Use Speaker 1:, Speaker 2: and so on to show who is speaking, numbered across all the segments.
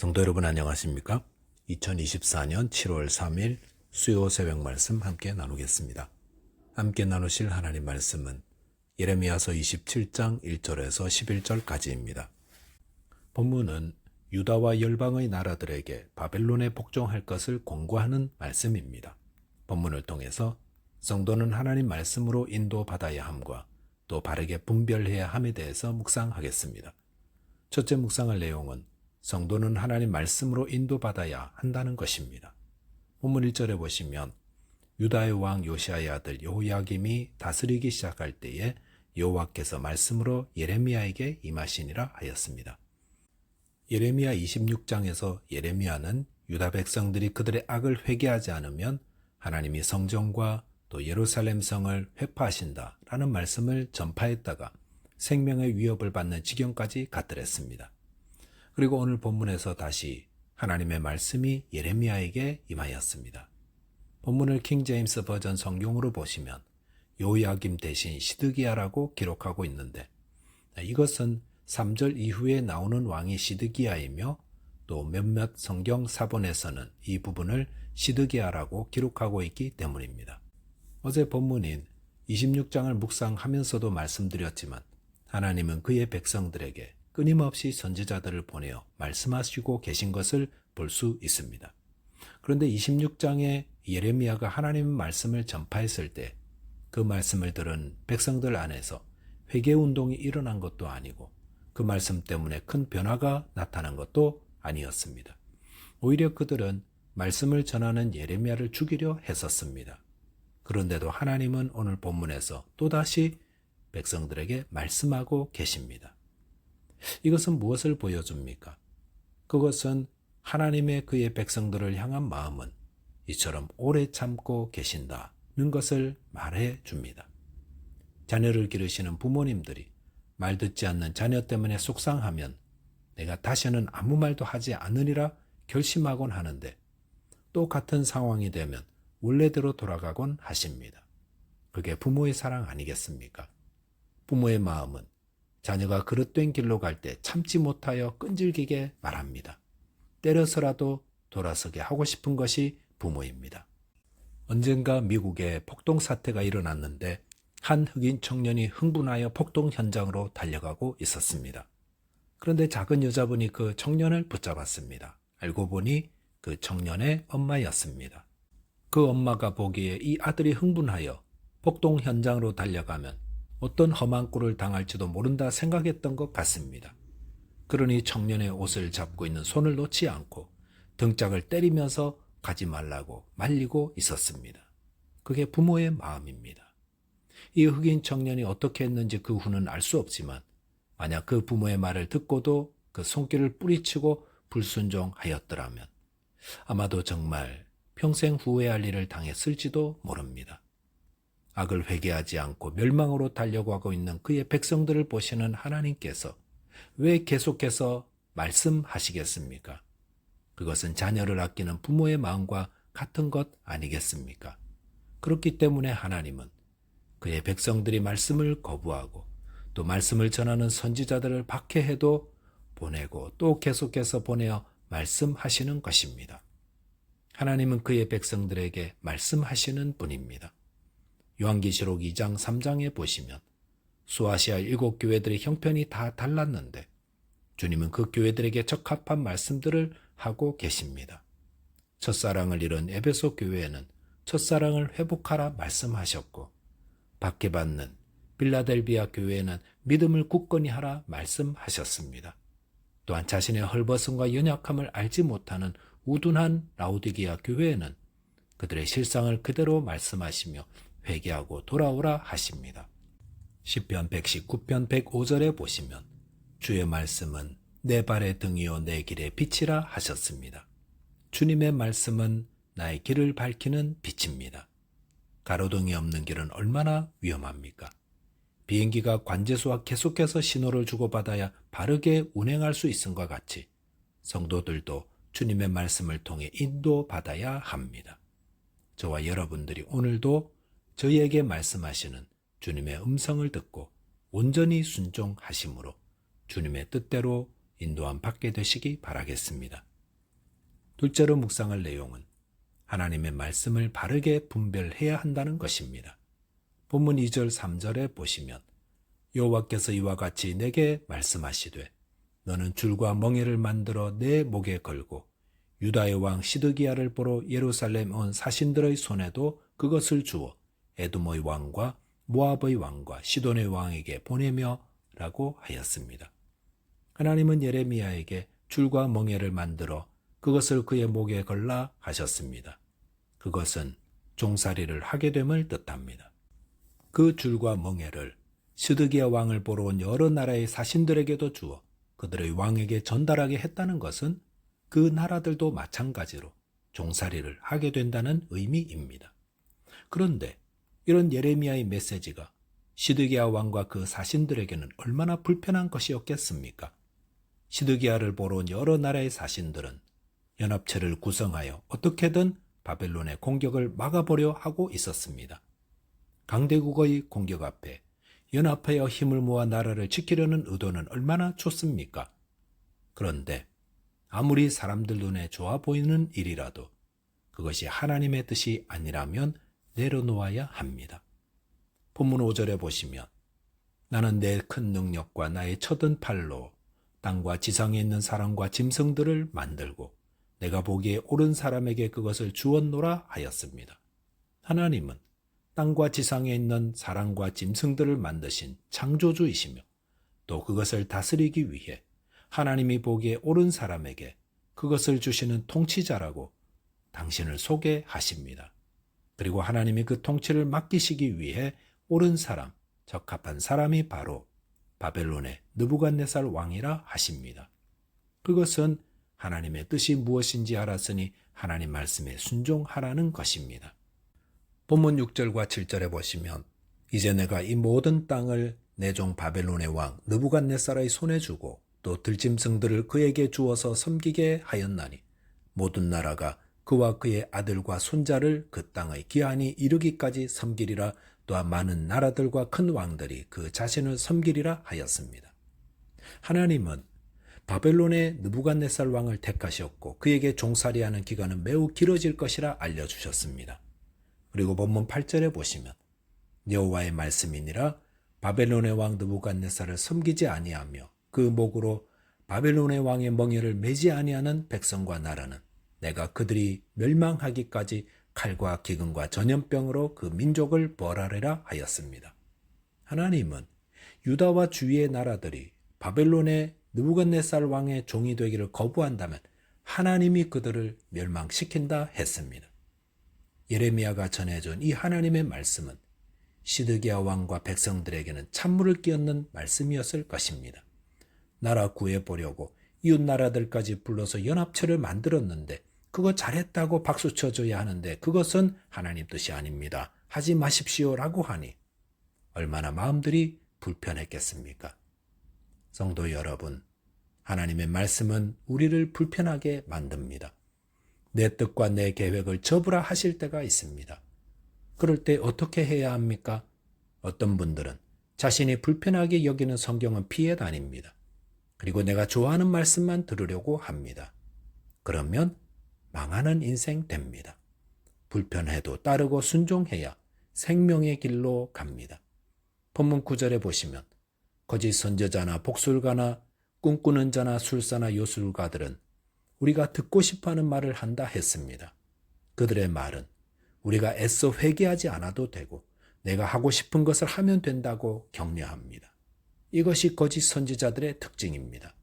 Speaker 1: 성도 여러분 안녕하십니까? 2024년 7월 3일 수요 새벽 말씀 함께 나누겠습니다. 함께 나누실 하나님 말씀은 예레미야서 27장 1절에서 11절까지입니다. 본문은 유다와 열방의 나라들에게 바벨론에 복종할 것을 권고하는 말씀입니다. 본문을 통해서 성도는 하나님 말씀으로 인도받아야 함과 또 바르게 분별해야 함에 대해서 묵상하겠습니다. 첫째 묵상할 내용은 성도는 하나님 말씀으로 인도받아야 한다는 것입니다. 본문 1절에 보시면 유다의 왕 요시아의 아들 여호야김이 다스리기 시작할 때에 여호와께서 말씀으로 예레미야에게 임하시니라 하였습니다. 예레미야 26장에서 예레미야는 유다 백성들이 그들의 악을 회개하지 않으면 하나님이 성전과 또 예루살렘 성을 회파하신다라는 말씀을 전파했다가 생명의 위협을 받는 지경까지 갔더랬습니다. 그리고 오늘 본문에서 다시 하나님의 말씀이 예레미야에게 임하였습니다. 본문을 킹제임스 버전 성경으로 보시면 요야김 대신 시드기야라고 기록하고 있는데 이것은 3절 이후에 나오는 왕이 시드기야이며 또 몇몇 성경 사본에서는 이 부분을 시드기야라고 기록하고 있기 때문입니다. 어제 본문인 26장을 묵상하면서도 말씀드렸지만 하나님은 그의 백성들에게 끊임없이 선지자들을 보내어 말씀하시고 계신 것을 볼 수 있습니다. 그런데 26장에 예레미야가 하나님의 말씀을 전파했을 때 그 말씀을 들은 백성들 안에서 회개운동이 일어난 것도 아니고 그 말씀 때문에 큰 변화가 나타난 것도 아니었습니다. 오히려 그들은 말씀을 전하는 예레미야를 죽이려 했었습니다. 그런데도 하나님은 오늘 본문에서 또다시 백성들에게 말씀하고 계십니다. 이것은 무엇을 보여줍니까? 그것은 하나님의 그의 백성들을 향한 마음은 이처럼 오래 참고 계신다는 것을 말해 줍니다. 자녀를 기르시는 부모님들이 말 듣지 않는 자녀 때문에 속상하면 내가 다시는 아무 말도 하지 않으리라 결심하곤 하는데 또 같은 상황이 되면 원래대로 돌아가곤 하십니다. 그게 부모의 사랑 아니겠습니까? 부모의 마음은 자녀가 그릇된 길로 갈 때 참지 못하여 끈질기게 말합니다. 때려서라도 돌아서게 하고 싶은 것이 부모입니다. 언젠가 미국에 폭동 사태가 일어났는데 한 흑인 청년이 흥분하여 폭동 현장으로 달려가고 있었습니다. 그런데 작은 여자분이 그 청년을 붙잡았습니다. 알고 보니 그 청년의 엄마였습니다. 그 엄마가 보기에 이 아들이 흥분하여 폭동 현장으로 달려가면 어떤 험한 꼴을 당할지도 모른다 생각했던 것 같습니다. 그러니 청년의 옷을 잡고 있는 손을 놓지 않고 등짝을 때리면서 가지 말라고 말리고 있었습니다. 그게 부모의 마음입니다. 이 흑인 청년이 어떻게 했는지 그 후는 알 수 없지만 만약 그 부모의 말을 듣고도 그 손길을 뿌리치고 불순종하였더라면 아마도 정말 평생 후회할 일을 당했을지도 모릅니다. 악을 회개하지 않고 멸망으로 달려가고 있는 그의 백성들을 보시는 하나님께서 왜 계속해서 말씀하시겠습니까? 그것은 자녀를 아끼는 부모의 마음과 같은 것 아니겠습니까? 그렇기 때문에 하나님은 그의 백성들이 말씀을 거부하고 또 말씀을 전하는 선지자들을 박해해도 보내고 또 계속해서 보내어 말씀하시는 것입니다. 하나님은 그의 백성들에게 말씀하시는 분입니다. 요한계시록 2장 3장에 보시면 소아시아 7교회들의 형편이 다 달랐는데 주님은 그 교회들에게 적합한 말씀들을 하고 계십니다. 첫사랑을 잃은 에베소 교회에는 첫사랑을 회복하라 말씀하셨고 박해받는 빌라델비아 교회에는 믿음을 굳건히 하라 말씀하셨습니다. 또한 자신의 헐벗음과 연약함을 알지 못하는 우둔한 라오디게아 교회에는 그들의 실상을 그대로 말씀하시며 회개하고 돌아오라 하십니다. 시편 119편 105절에 보시면 주의 말씀은 내 발의 등이요 내 길의 빛이라 하셨습니다. 주님의 말씀은 나의 길을 밝히는 빛입니다. 가로등이 없는 길은 얼마나 위험합니까? 비행기가 관제소와 계속해서 신호를 주고받아야 바르게 운행할 수 있음과 같이 성도들도 주님의 말씀을 통해 인도받아야 합니다. 저와 여러분들이 오늘도 저희에게 말씀하시는 주님의 음성을 듣고 온전히 순종하심으로 주님의 뜻대로 인도함 받게 되시기 바라겠습니다. 둘째로 묵상할 내용은 하나님의 말씀을 바르게 분별해야 한다는 것입니다. 본문 2절 3절에 보시면 여호와께서 이와 같이 내게 말씀하시되 너는 줄과 멍에를 만들어 내 목에 걸고 유다의 왕 시드기야를 보러 예루살렘 온 사신들의 손에도 그것을 주어 에돔의 왕과 모압의 왕과 시돈의 왕에게 보내며 라고 하였습니다. 하나님은 예레미야에게 줄과 멍에를 만들어 그것을 그의 목에 걸라 하셨습니다. 그것은 종살이를 하게 됨을 뜻합니다. 그 줄과 멍에를 시드기야 왕을 보러 온 여러 나라의 사신들에게도 주어 그들의 왕에게 전달하게 했다는 것은 그 나라들도 마찬가지로 종살이를 하게 된다는 의미입니다. 그런데 이런 예레미야의 메시지가 시드기야 왕과 그 사신들에게는 얼마나 불편한 것이었겠습니까? 시드기야를 보러 온 여러 나라의 사신들은 연합체를 구성하여 어떻게든 바벨론의 공격을 막아보려 하고 있었습니다. 강대국의 공격 앞에 연합하여 힘을 모아 나라를 지키려는 의도는 얼마나 좋습니까? 그런데 아무리 사람들 눈에 좋아 보이는 일이라도 그것이 하나님의 뜻이 아니라면 내려놓아야 합니다. 본문 5절에 보시면 나는 내 큰 능력과 나의 쳐든 팔로 땅과 지상에 있는 사람과 짐승들을 만들고 내가 보기에 옳은 사람에게 그것을 주었노라 하였습니다. 하나님은 땅과 지상에 있는 사람과 짐승들을 만드신 창조주이시며 또 그것을 다스리기 위해 하나님이 보기에 옳은 사람에게 그것을 주시는 통치자라고 당신을 소개하십니다. 그리고 하나님이 그 통치를 맡기시기 위해 옳은 사람, 적합한 사람이 바로 바벨론의 느부갓네살 왕이라 하십니다. 그것은 하나님의 뜻이 무엇인지 알았으니 하나님 말씀에 순종하라는 것입니다. 본문 6절과 7절에 보시면 이제 내가 이 모든 땅을 내 종 바벨론의 왕 느부갓네살의 손에 주고 또 들짐승들을 그에게 주어서 섬기게 하였나니 모든 나라가 그와 그의 아들과 손자를 그 땅의 기한이 이르기까지 섬기리라. 또한 많은 나라들과 큰 왕들이 그 자신을 섬기리라 하였습니다. 하나님은 바벨론의 느부갓네살 왕을 택하셨고 그에게 종살이하는 기간은 매우 길어질 것이라 알려주셨습니다. 그리고 본문 8절에 보시면 여호와의 말씀이니라 바벨론의 왕 느부갓네살을 섬기지 아니하며 그 목으로 바벨론의 왕의 멍에를 매지 아니하는 백성과 나라는 내가 그들이 멸망하기까지 칼과 기근과 전염병으로 그 민족을 벌하리라 하였습니다. 하나님은 유다와 주위의 나라들이 바벨론의 느부갓네살 왕의 종이 되기를 거부한다면 하나님이 그들을 멸망시킨다 했습니다. 예레미야가 전해준 이 하나님의 말씀은 시드기야 왕과 백성들에게는 찬물을 끼얹는 말씀이었을 것입니다. 나라 구해보려고 이웃 나라들까지 불러서 연합체를 만들었는데 그거 잘했다고 박수 쳐줘야 하는데 그것은 하나님 뜻이 아닙니다. 하지 마십시오라고 하니 얼마나 마음들이 불편했겠습니까? 성도 여러분, 하나님의 말씀은 우리를 불편하게 만듭니다. 내 뜻과 내 계획을 접으라 하실 때가 있습니다. 그럴 때 어떻게 해야 합니까? 어떤 분들은 자신이 불편하게 여기는 성경은 피해 다닙니다. 그리고 내가 좋아하는 말씀만 들으려고 합니다. 그러면 망하는 인생 됩니다. 불편해도 따르고 순종해야 생명의 길로 갑니다. 본문 9절에 보시면 거짓 선지자나 복술가나 꿈꾸는 자나 술사나 요술가들은 우리가 듣고 싶어하는 말을 한다 했습니다. 그들의 말은 우리가 애써 회개하지 않아도 되고 내가 하고 싶은 것을 하면 된다고 격려합니다. 이것이 거짓 선지자들의 특징입니다.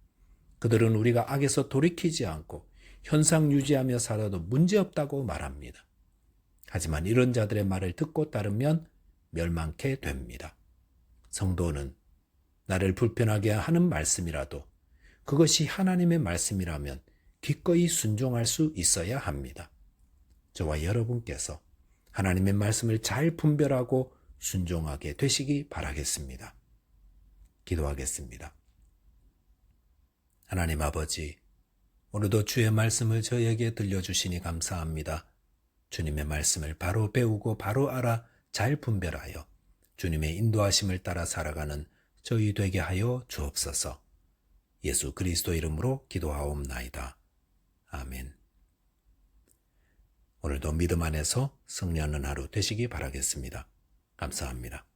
Speaker 1: 그들은 우리가 악에서 돌이키지 않고 현상 유지하며 살아도 문제없다고 말합니다. 하지만 이런 자들의 말을 듣고 따르면 멸망케 됩니다. 성도는 나를 불편하게 하는 말씀이라도 그것이 하나님의 말씀이라면 기꺼이 순종할 수 있어야 합니다. 저와 여러분께서 하나님의 말씀을 잘 분별하고 순종하게 되시기 바라겠습니다. 기도하겠습니다. 하나님 아버지, 오늘도 주의 말씀을 저에게 들려주시니 감사합니다. 주님의 말씀을 바로 배우고 바로 알아 잘 분별하여 주님의 인도하심을 따라 살아가는 저희 되게 하여 주옵소서. 예수 그리스도 이름으로 기도하옵나이다. 아멘. 오늘도 믿음 안에서 승리하는 하루 되시기 바라겠습니다. 감사합니다.